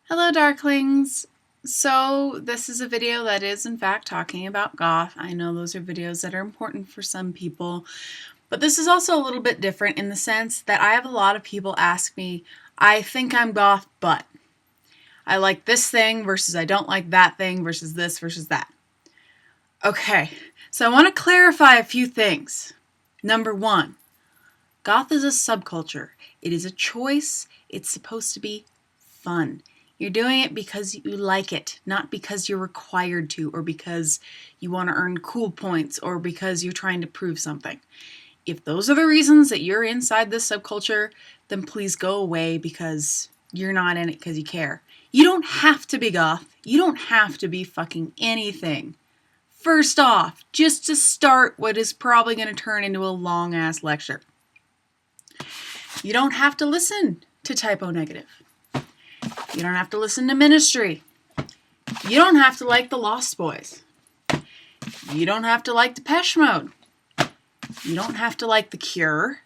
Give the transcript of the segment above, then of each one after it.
Hello, Darklings! So, this is a video that is in fact talking about goth. I know those are videos that are important for some people, but this is also a little bit different in the sense that I have a lot of people ask me, I think I'm goth, but I like this thing versus I don't like that thing versus this versus that. Okay, so I want to clarify a few things. Number one, goth is a subculture. It is a choice. It's supposed to be fun. You're doing it because you like it, not because you're required to, or because you want to earn cool points, or because you're trying to prove something. If those are the reasons that you're inside this subculture, then please go away because you're not in it because you care. You don't have to be goth. You don't have to be fucking anything. First off, just to start what is probably going to turn into a long-ass lecture. You don't have to listen to Typo Negative. You don't have to listen to Ministry. You don't have to like the Lost Boys. You don't have to like Depeche Mode. You don't have to like The Cure.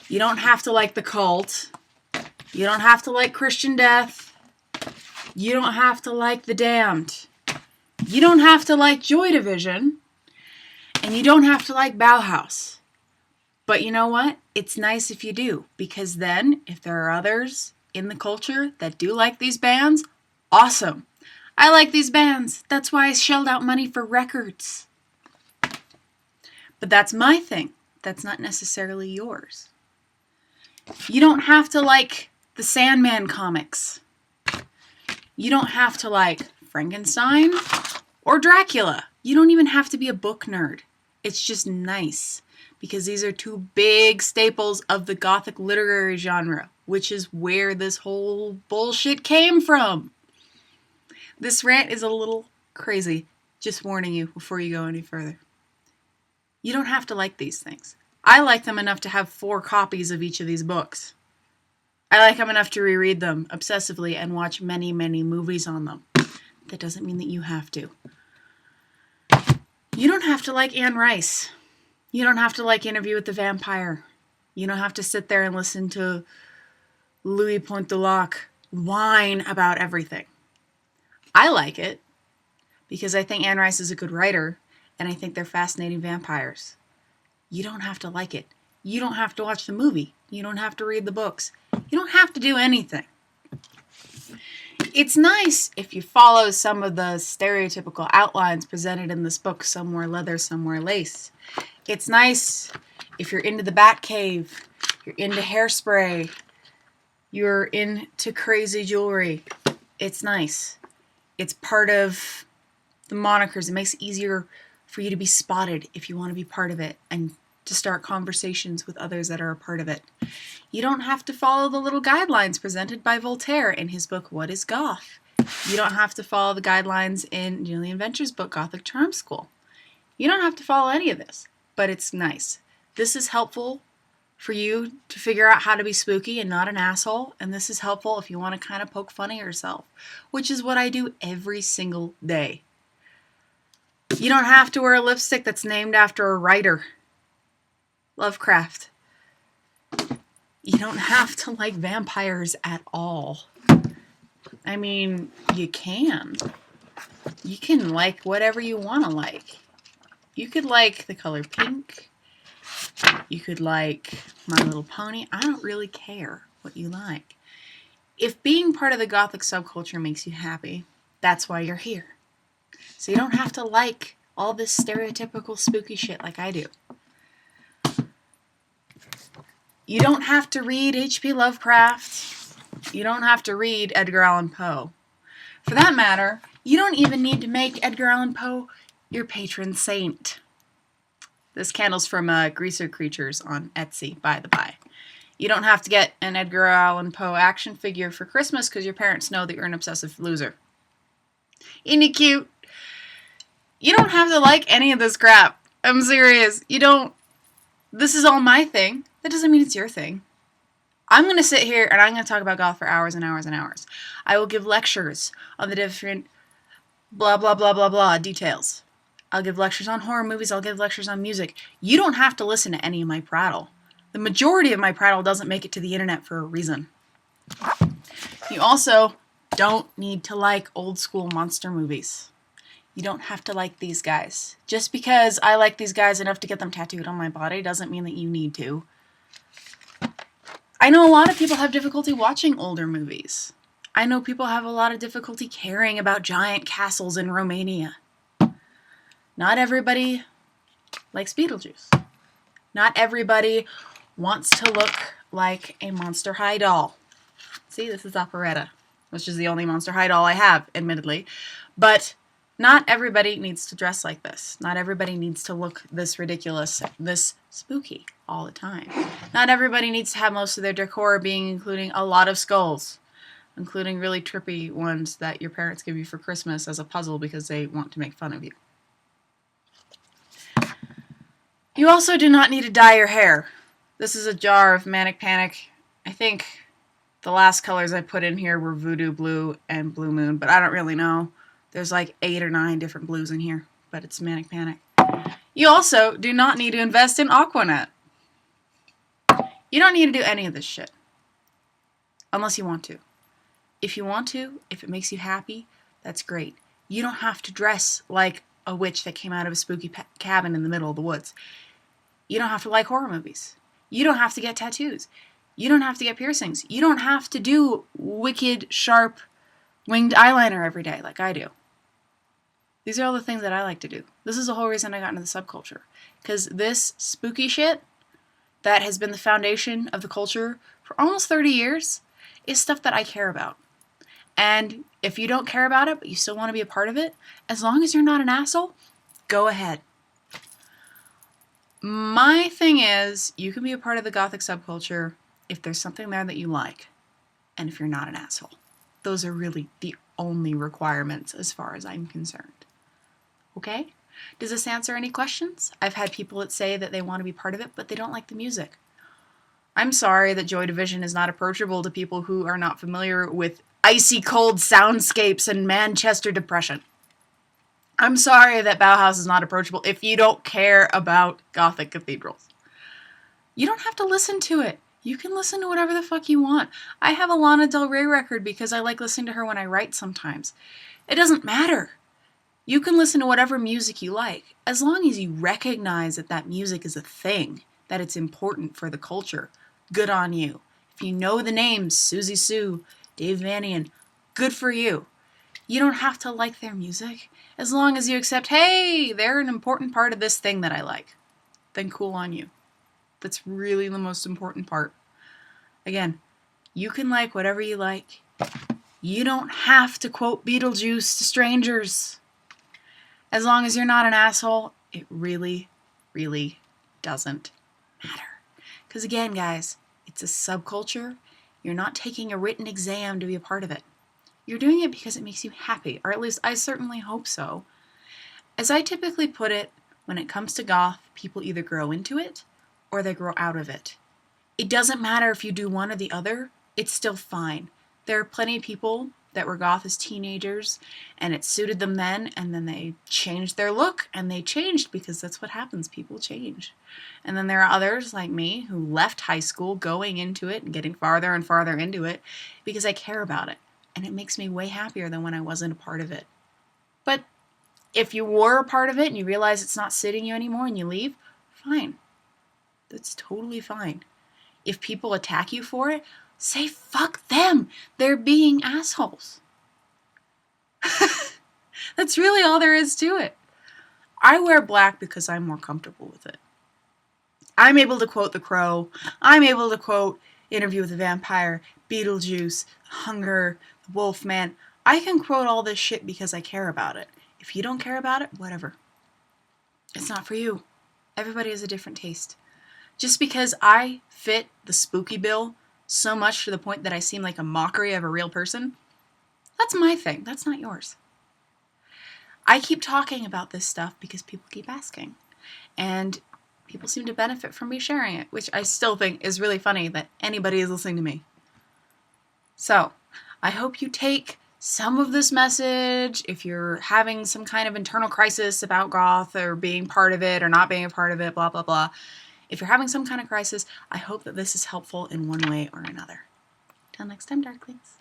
You don't have to like The Cult. You don't have to like Christian Death. You don't have to like The Damned. You don't have to like Joy Division. And you don't have to like Bauhaus. But you know what? It's nice if you do, because then if there are others in the culture that do like these bands, awesome. I like these bands. That's why I shelled out money for records. But that's my thing. That's not necessarily yours. You don't have to like the Sandman comics. You don't have to like Frankenstein or Dracula. You don't even have to be a book nerd. It's just nice, because these are two big staples of the Gothic literary genre, which is where this whole bullshit came from. This rant is a little crazy, just warning you before you go any further. You don't have to like these things. I like them enough to have 4 copies of each of these books. I like them enough to reread them obsessively and watch many, many movies on them. That doesn't mean that you have to. You don't have to like Anne Rice. You don't have to like Interview with the Vampire. You don't have to sit there and listen to Louis Pointe-du-Lac whine about everything. I like it because I think Anne Rice is a good writer, and I think they're fascinating vampires. You don't have to like it. You don't have to watch the movie. You don't have to read the books. You don't have to do anything. It's nice if you follow some of the stereotypical outlines presented in this book, some wear leather, some wear lace. It's nice if you're into the Batcave, you're into hairspray, you're into crazy jewelry. It's nice. It's part of the monikers. It makes it easier for you to be spotted if you want to be part of it and to start conversations with others that are a part of it. You don't have to follow the little guidelines presented by Voltaire in his book, What is Goth? You don't have to follow the guidelines in Julian Venture's book, Gothic Charm School. You don't have to follow any of this, but it's nice. This is helpful for you to figure out how to be spooky and not an asshole, and this is helpful if you want to kind of poke fun at yourself, which is what I do every single day. You don't have to wear a lipstick that's named after a writer. Lovecraft. You don't have to like vampires at all. I mean, you can. You can like whatever you want to like. You could like the color pink. You could like My Little Pony. I don't really care what you like. If being part of the Gothic subculture makes you happy, that's why you're here. So you don't have to like all this stereotypical spooky shit like I do. You don't have to read H.P. Lovecraft. You don't have to read Edgar Allan Poe. For that matter, you don't even need to make Edgar Allan Poe your patron saint. This candle's from Greaser Creatures on Etsy, by the by. You don't have to get an Edgar Allan Poe action figure for Christmas because your parents know that you're an obsessive loser. Isn't he cute? You don't have to like any of this crap. I'm serious. You don't. This is all my thing. That doesn't mean it's your thing. I'm going to sit here and I'm going to talk about goth for hours and hours and hours. I will give lectures on the different blah, blah, blah, blah, blah details. I'll give lectures on horror movies. I'll give lectures on music. You don't have to listen to any of my prattle. The majority of my prattle doesn't make it to the internet for a reason. You also don't need to like old school monster movies. You don't have to like these guys. Just because I like these guys enough to get them tattooed on my body doesn't mean that you need to. I know a lot of people have difficulty watching older movies. I know people have a lot of difficulty caring about giant castles in Romania. Not everybody likes Beetlejuice. Not everybody wants to look like a Monster High doll. See, this is Operetta, which is the only Monster High doll I have, admittedly. But not everybody needs to dress like this. Not everybody needs to look this ridiculous, this spooky all the time. Not everybody needs to have most of their decor being including a lot of skulls, including really trippy ones that your parents give you for Christmas as a puzzle because they want to make fun of you. You also do not need to dye your hair. This is a jar of Manic Panic. I think the last colors I put in here were Voodoo Blue and Blue Moon, but I don't really know. There's like 8 or 9 different blues in here, but it's Manic Panic. You also do not need to invest in Aquanet. You don't need to do any of this shit. Unless you want to. If you want to, if it makes you happy, that's great. You don't have to dress like a witch that came out of a spooky cabin in the middle of the woods. You don't have to like horror movies. You don't have to get tattoos. You don't have to get piercings. You don't have to do wicked, sharp, winged eyeliner every day like I do. These are all the things that I like to do. This is the whole reason I got into the subculture. Because this spooky shit that has been the foundation of the culture for almost 30 years is stuff that I care about. And if you don't care about it, but you still want to be a part of it, as long as you're not an asshole, go ahead. My thing is, you can be a part of the Gothic subculture if there's something there that you like, and if you're not an asshole. Those are really the only requirements as far as I'm concerned. Okay? Does this answer any questions? I've had people that say that they want to be part of it, but they don't like the music. I'm sorry that Joy Division is not approachable to people who are not familiar with icy cold soundscapes and Manchester depression. I'm sorry that Bauhaus is not approachable if you don't care about Gothic cathedrals. You don't have to listen to it. You can listen to whatever the fuck you want. I have a Lana Del Rey record because I like listening to her when I write sometimes. It doesn't matter. You can listen to whatever music you like, as long as you recognize that that music is a thing, that it's important for the culture. Good on you. If you know the names, Susie Sue, Dave Vanian, good for you. You don't have to like their music, as long as you accept, hey, they're an important part of this thing that I like. Then cool on you. That's really the most important part. Again, you can like whatever you like. You don't have to quote Beetlejuice to strangers. As long as you're not an asshole, it really, really doesn't matter. Because again, guys, it's a subculture. You're not taking a written exam to be a part of it. You're doing it because it makes you happy, or at least I certainly hope so. As I typically put it, when it comes to goth, people either grow into it or they grow out of it. It doesn't matter if you do one or the other, it's still fine. There are plenty of people that were goth as teenagers and it suited them then, and then they changed their look, and they changed because that's what happens, people change. And then there are others like me who left high school going into it and getting farther and farther into it because I care about it, and it makes me way happier than when I wasn't a part of it. But if you were a part of it and you realize it's not sitting you anymore and you leave, fine. That's totally fine. If people attack you for it, say fuck them. They're being assholes. That's really all there is to it. I wear black because I'm more comfortable with it. I'm able to quote The Crow. I'm able to quote Interview with the Vampire, Beetlejuice, Hunger, The Wolfman. I can quote all this shit because I care about it. If you don't care about it, whatever. It's not for you. Everybody has a different taste. Just because I fit the spooky bill so much to the point that I seem like a mockery of a real person, that's my thing. That's not yours. I keep talking about this stuff because people keep asking. And people seem to benefit from me sharing it, which I still think is really funny that anybody is listening to me. So, I hope you take some of this message. If you're having some kind of internal crisis about goth or being part of it or not being a part of it, blah, blah, blah. If you're having some kind of crisis, I hope that this is helpful in one way or another. Till next time, Darklings.